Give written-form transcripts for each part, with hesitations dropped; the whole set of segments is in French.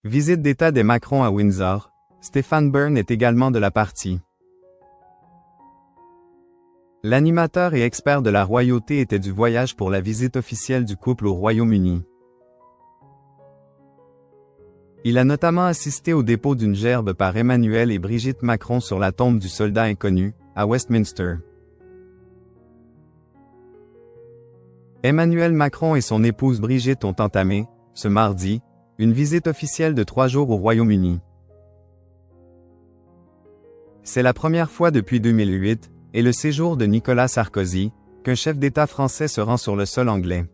Visite d'État des Macron à Windsor, Stéphane Bern est également de la partie. L'animateur et expert de la royauté était du voyage pour la visite officielle du couple au Royaume-Uni. Il a notamment assisté au dépôt d'une gerbe par Emmanuel et Brigitte Macron sur la tombe du soldat inconnu, à Westminster. Emmanuel Macron et son épouse Brigitte ont entamé, ce mardi, une visite officielle de 3 jours au Royaume-Uni. C'est la première fois depuis 2008, et le séjour de Nicolas Sarkozy, qu'un chef d'État français se rend sur le sol anglais.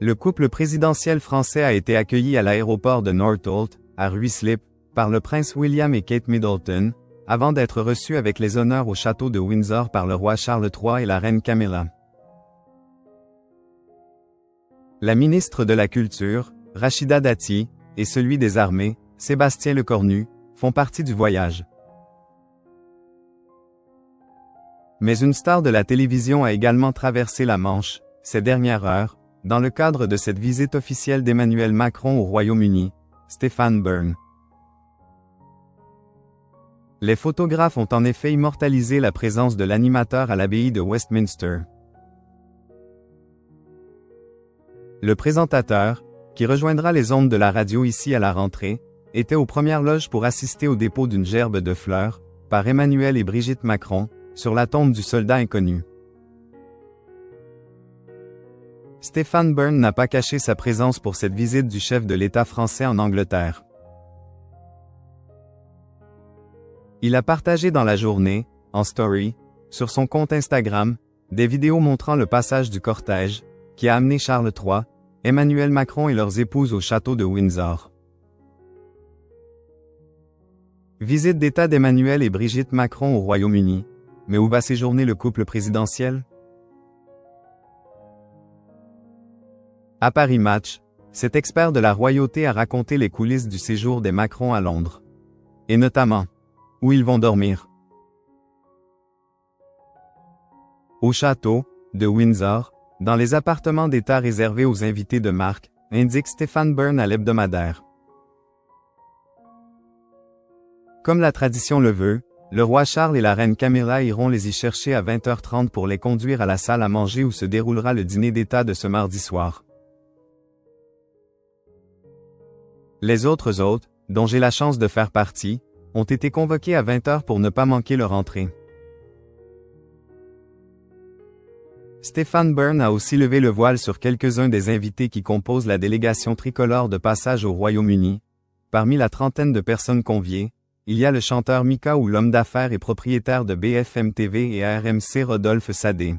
Le couple présidentiel français a été accueilli à l'aéroport de Northolt, à Ruislip, par le prince William et Kate Middleton, avant d'être reçu avec les honneurs au château de Windsor par le roi Charles III et la reine Camilla. La ministre de la Culture, Rachida Dati, et celui des Armées, Sébastien Lecornu, font partie du voyage. Mais une star de la télévision a également traversé la Manche, ces dernières heures, dans le cadre de cette visite officielle d'Emmanuel Macron au Royaume-Uni, Stéphane Bern. Les photographes ont en effet immortalisé la présence de l'animateur à l'abbaye de Westminster. Le présentateur, qui rejoindra les ondes de la radio ici à la rentrée, était aux premières loges pour assister au dépôt d'une gerbe de fleurs, par Emmanuel et Brigitte Macron, sur la tombe du soldat inconnu. Stéphane Bern n'a pas caché sa présence pour cette visite du chef de l'État français en Angleterre. Il a partagé dans la journée, en story, sur son compte Instagram, des vidéos montrant le passage du cortège, qui a amené Charles III, Emmanuel Macron et leurs épouses au château de Windsor. Visite d'État d'Emmanuel et Brigitte Macron au Royaume-Uni. Mais où va séjourner le couple présidentiel? À Paris Match, cet expert de la royauté a raconté les coulisses du séjour des Macron à Londres. Et notamment, où ils vont dormir. Au château de Windsor, dans les appartements d'État réservés aux invités de marque, indique Stéphane Bern à l'hebdomadaire. Comme la tradition le veut, le roi Charles et la reine Camilla iront les y chercher à 20h30 pour les conduire à la salle à manger où se déroulera le dîner d'État de ce mardi soir. Les autres hôtes, dont j'ai la chance de faire partie, ont été convoqués à 20h pour ne pas manquer leur entrée. Stéphane Bern a aussi levé le voile sur quelques-uns des invités qui composent la délégation tricolore de passage au Royaume-Uni. Parmi la trentaine de personnes conviées, il y a le chanteur Mika ou l'homme d'affaires et propriétaire de BFM TV et RMC Rodolphe Sadé.